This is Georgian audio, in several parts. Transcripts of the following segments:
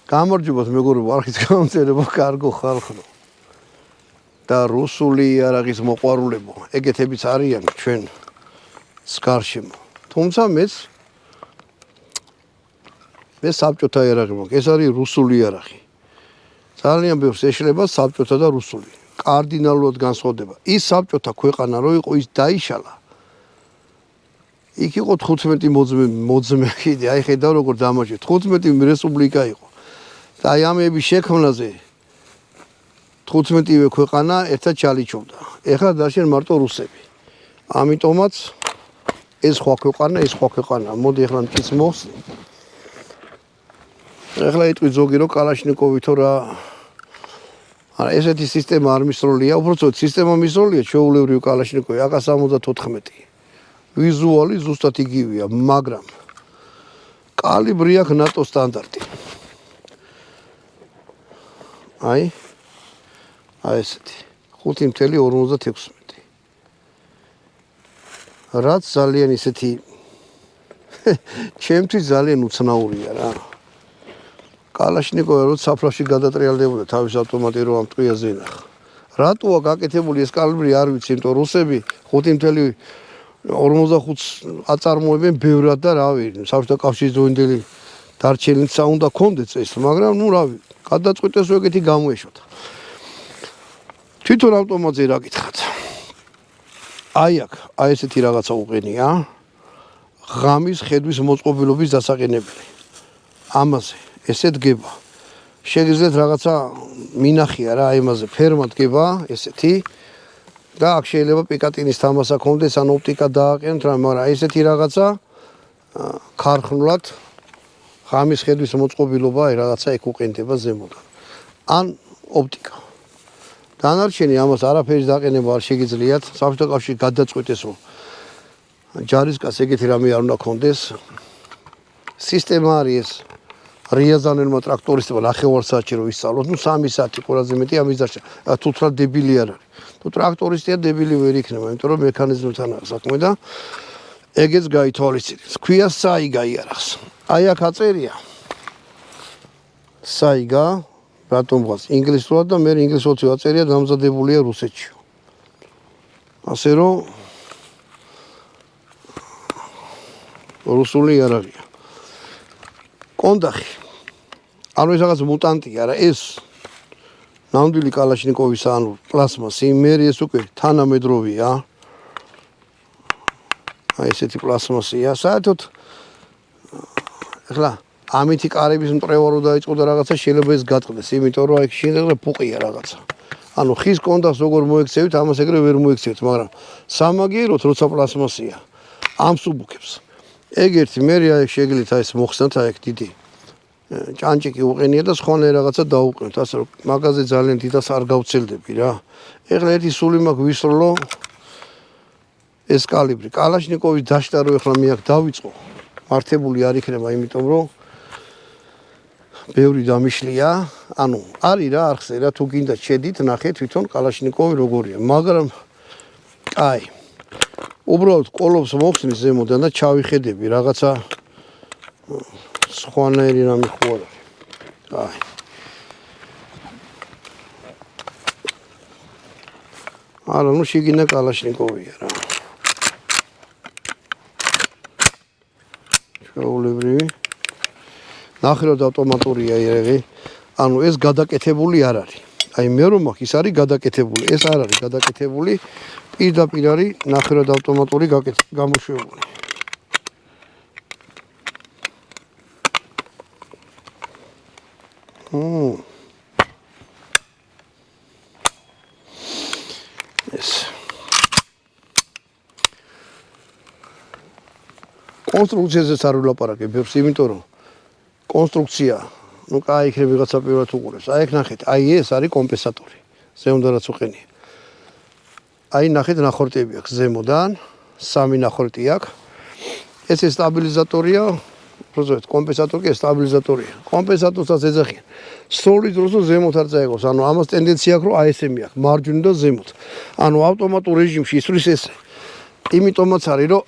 გამარჯობათ მეგობრებო, არხის გამომწერებო, კარგო ხალხო. და რუსული იარაღის მოყვარულებო, ეგეთებიც არიან ჩვენ სკარშემო. თუმცა მე საბჭოთა იარაღი მაქვს, ეს არის რუსული იარაღი. ძალიან ბევრს ეშლება საბჭოთა და რუსული. კარდინალურად განსხვავდება. ის საბჭოთა ქვეყანა რო იყო, ის დაიშალა. იქ იყო 15 მოძმე კიდე, აი ხედავ როგორ დამაჯე, 15 რესპუბლიკა იყო. და აი ამების შექმნაზე 15-ვე ქვეყანა ერთად ჩალიჩობდა. ეხლა დაშენ მარტო რუსები. ამიტომაც ეს სხვა ქვეყანა, ეს სხვა ქვეყანა. მოდი ეხლა მჭიც მოხსნი. ეხლა იტყვი ზოგი რომ კალაშნიკოვი თუ რა არა ესეთი სისტემა არ მისროლია, უბრალოდ სისტემა მისროლია ჩვეულებრივი კალაშნიკოვი AK-74. ვიზუალი ზუსტად იგივეა, მაგრამ კალიბრი აქვს ნატო სტანდარტი. აი ესეთი 5.56. რაც ძალიან ისეთი ჩემთვის ძალიან უცნაურია რა. კალაშნიკოვი როცა საფრაში გადატრიალდებოდა თავის ავტომატი რომ ამ ტყვიაზე ენახა. რატოა გაკეთებული ეს კალიბრი არ ვიცი, იმიტომ რუსები 5.45 აწარმოებენ ბევრად და რავი, საბჭოთა კავშირის დროინდელი დარჩენილიც უნდა კონდეთ ეს, მაგრამ ნუ რავი, გადაწყვიტეს რომ ეგეთი გამოეშოთა. თვითონ ავტომატზე რა გითხრათ? აი ესეთი რაღაცა უყენია. ღამის ხედვის მოწყობილობის დასაყენებელი. ამაზე ესე დგება. შეგიძლიათ რაღაცა მინახია რა იმაზე, ფერმა დგება ესეთი და აქ შეიძლება პიკატინის თამასა კონდეს, ან ოპტიკა დააყენოთ რა, მაგრამ ესეთი რაღაცა ქარხნულად ღამის ხედვის მოწყობილობა აი რაღაცა ეგ უყენდება ზემოდან. ან ოპტიკა. დანარჩენი ამას არაფერის დაყენება არ შეგიძლიათ. საბჭოთა კავშირი გადაწყვეტეს რომ ჯარისკაც ეგეთი რამე არ უნდა კონდეს. სისტემა არის ეს. რიაზანელმა ტრაქტორისტებმა ნახევარსაათში რომ ისწავლოთ, ნუ 3 საათი ყველაზე მეტი ამის დარჩა. თუ თრა დებილი არ არის. თუ ტრაქტორისტია დებილი ვერ იქნება, იმიტომ რომ მექანიზმთან აქვს საქმე და ეგეც გაითვალისწინებს. ქვია საიგა იარაღს. აი აქ აწერია. საიგა რატომ გვას ინგლისურად და მე ინგლისურად აწერია დამზადებულია რუსეთში. ასე რომ რუსული იარაღია. კონდახი. ანუ ეს რაღაც მუტანტია რა, ეს ნამდვილი კალაშნიკოვის ანუ პლასმასი, მე ეს უკვე თანამედროვეა. აი ესეთი პლასმასია. საერთოდ ეხლა ამითი კარების მტრევარო დაიწყო და რაღაცა შეიძლება ეს გატყდეს, იმიტომ რომ აი შეიძლება ფუყია რაღაცა. ანუ ხის კონდახს როგორ მოექცევით, ამას ეგრე ვერ მოექცევით, მაგრამ სამაგიეროდ როცა პლასმასია, ამსუბუქებს. ეგერთი მე აი შეგიძლიათ აი ეს მოხსნათ აი ეგ დიდი ჭანჭიკი უყენია და სხვანაირ რაღაცა დაუყენოთ, ასე რომ მაგაზე ძალიან დიდას არ გავცელდები რა. ეხლა ერთი სული მაქვს ვისროლო ეს კალიბრი. კალაშნიკოვის დაშტა რო ეხლა მე აქ დავიწყო. მართებული არ იქნება, იმიტომ რომ ბევრი დამიშლია, ანუ არის რა არხზე რა, თუ გინდა შედით, ნახეთ თვითონ კალაშნიკოვი როგორია, მაგრამ აი უბრალოდ ყოლობს მოხსნის ზემოდან და ჩავიხედები რაღაცა სხვანაირი რამე ხო არ არის. აი არა, ნუ შეგინდა კალაშნიკოვია რა. ჩვეულებრივი ნახევრად ავტომატურია იარაღი. ანუ ეს გადაკეთებული არ არის. აი მე რომ მაქვს ის არის გადაკეთებული, ეს არ არის გადაკეთებული, პირდაპირ არის ნახევრად ავტომატური გამოშვებული. ეს კონსტრუქციაზეც არ ვლაპარაკებ ბევრს, იმიტომ რომ კონსტრუქცია, ნუ კაი იქნება ვიღაცა პირველად უყურებს. აი ეგ ნახეთ, აი ეს არის კომპენსატორი. ზემოდან რაც უყენია. აი ნახეთ ნახორტები აქვს ზემოდან, 3 ნახორტი აქვს. ეს სტაბილიზატორია, პროცესს კომპენსატორი კი სტაბილიზატორია. კომპენსატორსაც ეძახიან. სწორი დროს ზემოთ არ წაიღოს, ანუ ამას ტენდენცია აქვს, რომ აი ესემი აქვს, მარჯვნივ და ზემოთ. ანუ ავტომატურ რეჟიმში ისვრის ესე. იმიტომაც არის, რომ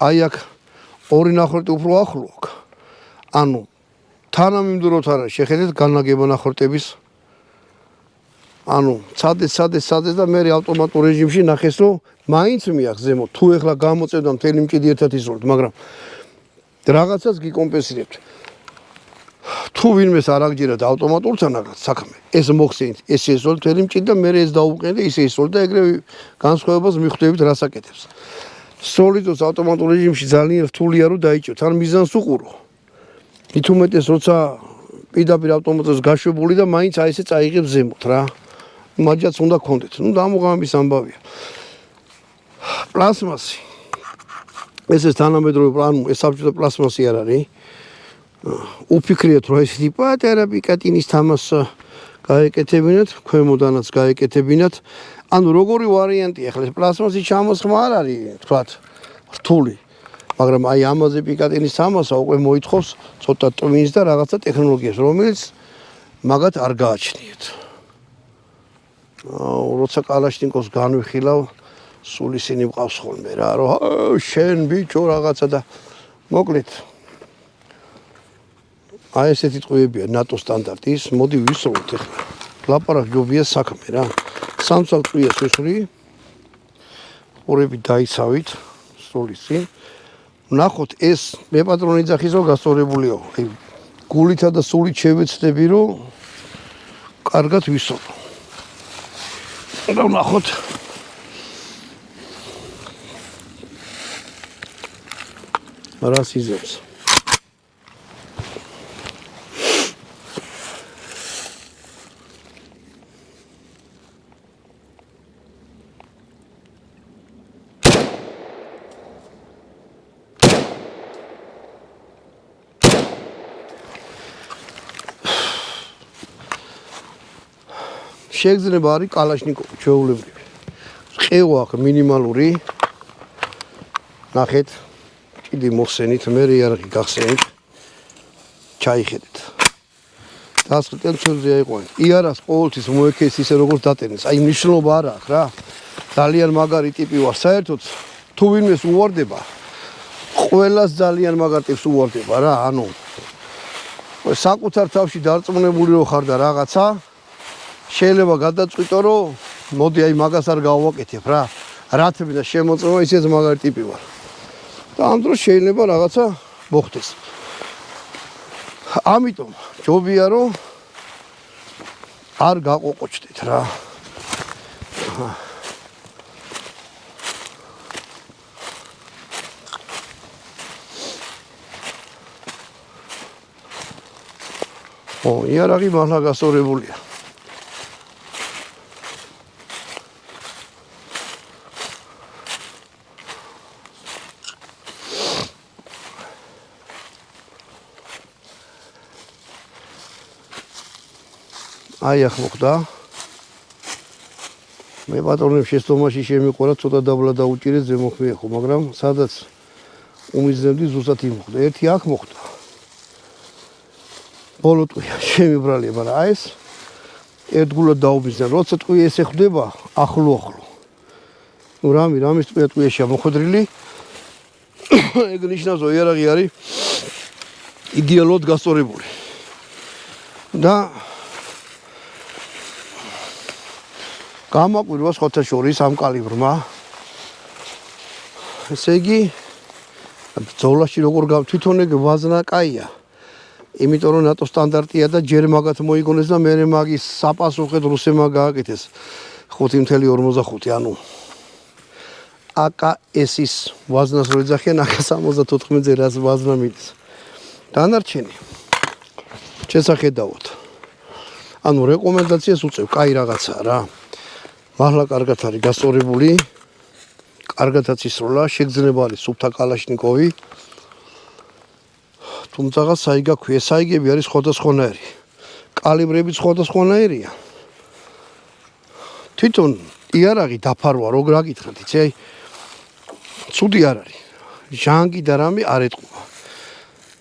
აი აქ ორი ნახორტი უფრო ახლო აქვს. ანუ თანამიმდევროთ არა შეხედეთ განლაგება ნახორტების ანუ ცადეს და მე ავტომატურ რეჟიმში ნახეს რომ მაინც მიახ ზემო თუ ეხლა გამოწევდა მთელი მჭიდი ერთად ისროლთ მაგრამ რაღაცას გიკომპენსირებთ თუ ვინმეს არ აგჯერათ ავტომატურთან რაღაც საქმე ეს მოხსენით ეს ისროლ მთელი მჭიდი და მე ეს დაუყენე და ისე ისროლ და ეგრევე განსხვავებას მიხვდებით რას აკეთებს სოლიდოს ავტომატურ რეჟიმში ძალიან რთულია რომ დაიჭიროთ ან მიზანს უყურო მით უმეტეს როცა პირდაპირ ავტომატურს გაშვებული და მაინც აი ესე წაიღებს ზემოთ რა მაჯაც უნდა გქონდეთ ნუ დამოღამის ამბავია პლასმასი ეს თანამედროვე ანუ ეს საბჭოთა პლასმასი არ არის უფიქრიათ რომ ესეთი პატარა პიკატინის თამას გაეკეთებინათ ქვემოდანაც გაეკეთებინათ ანუ როგორი ვარიანტია ახლა ეს პლასმასი ჩამოსხმა არ არის თქვათ რთული მაგრამ აი ამაზე პიკატინის თამასა უკვე მოითხოვს ცოტა ტვინს და რაღაცა ტექნოლოგიას რომელიც მაგათ არ გააჩნიათ როცა კალაშნიკოვს განვიხილავ სულ ისინი მყავს ხოლმე რა რომ შენ ბიჭო რაღაცა და მოკლედ აი ესეთი ტყვიებია ნატო სტანდარტის მოდი ვისაუბროთ ახლა ლაპარაკ ჯობია საქმე რა სამწალ ტყვიას ვისვრი ყურები დაიცავით სულისი ნახოთ ეს მე პატრონი ძახის რომ გასწორებულიო აი გულითა და სულით შევეცდები რომ კარგად ვისაუბრო და ნახოთ რას იზებს შეგრძნება არის კალაშნიკოვი ჩვეულებრივი ყევა აქვს მინიმალური ნახეთ კიდე მოხსენით მე იარაღი გახსენით ჩაიხედეთ დასყრდენ ჩვენზე აიყვანეთ იარაღს ყოველთვის მოექეს ისე როგორც დატენეს აი მნიშვნელობა არ აქვს რა ძალიან მაგარი ტიპი ვარ საერთოდ თუ ვინმეს უვარდება ყველას ძალიან მაგარ ტიპს უვარდება რა ანუ საკუთარ თავში დარწმუნებული რო ხარ და რაღაცა შეიძლება გადაწყვიტო რომ მოდი აი მაგას არ გავაკეთებ რა რათები და შემოწმება ისეც მაგარი ტიპი ვარ და ამ დროს შეიძლება რაღაცა მოხდეს ამიტომ ჯობია რომ არ გაყოყოჩდეთ რა იარაღი მართლა გასწორებულია აი ახ მოხდა მე პატრონებს შეცდომაში შემიყარა ცოტა დაბლა დაუჭირეთ ზემოქმე ხო მაგრამ სადაც უმიზნებდი ზუსტად იმოხდა ერთი აქ მოხდა ბოლო ტყვია შემიბრალია მაგრამ აი ეს ერთგულად დაუბიზნა როცა ტყვია ესე ხდება ახლო ნუ რამის ტყვიაშია მოხვედრილი ეგ ნიშნავს რომ იარაღი არის იდეალურად გასწორებული და გამაკვირვა სხვათა შორის ამ კალიბრმა ესე იგი ბრძოლაში როგორ თვითონ ეგ ვაზნა კაია იმიტომ რომ ნატო სტანდარტია და ჯერ მაგათ მოიგონეს და მე მაგის საპასუხოდ რუსებმა გააკეთეს 5.45 ანუ აკ-ის ვაზნას რო ეძახიან აკ-74-ზე რას ვაზნა მიდის დანარჩენი შესახედავთ ანუ რეკომენდაციას უწევ კაი რაღაცაა რა მართლა კარგად არის გასწორებული კარგადაც ისროლა შეგრძნება არის სუფთა კალაშნიკოვი თუმცა საიგა ქვია საიგები არის სხვადასხვანაირი კალიბრები სხვადასხვანაირია თვითონ იარაღი დაფარვა რო გაგითხრათ იცი აი ცუდი არ არის ჟანგი და რამე არ ეტყობა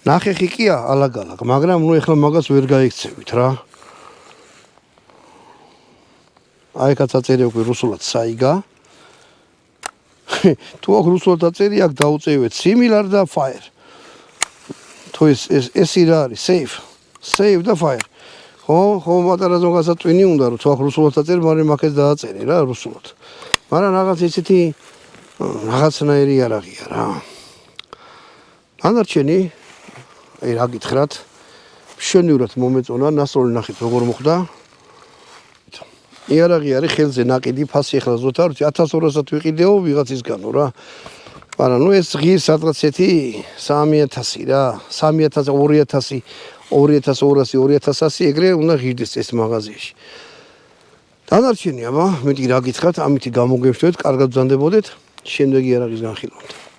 ნახეხი კია ალაგ-ალაგ მაგრამ ნუ ეხლა მაგას ვერ გაიქცევით რა აი კაცაწერი უკვე რუსულად საიგა თუ აქ რუსულად აწერი აქ დაუწევეთ similar და fire თუ ეს რა არის safe save და fire. ხო მატარა ზოგადად ტვინი უნდა რომ თქვა რუსულად აწერ, მაგრამ მაგას დააწერი რა რუსულად. მაგრამ რაღაც ისეთი რაღაცნაირი არ აღია რა. დანარჩენი აი რა გითხრათ მშვენივრად მომეწონა ნასროლი ნახეთ როგორ მოხდა. იარაღი არის ხელზე ნაკიდი ფასი ახლა ზოთარ 1200-ად ვიყიდეო ვიღაცისგანო რა. მაგრამ ნუ ეს ღირს სადღაცეთი 3000 რა 3000 2000 2200 2100 ეგრე უნდა ღირდეს ეს მაღაზიაში. დანარჩენი აბა მეტი რა გითხრათ ამით გამოგევშვით კარგად ბრძანდებოდეთ შემდეგი იარაღის განხილვამდე.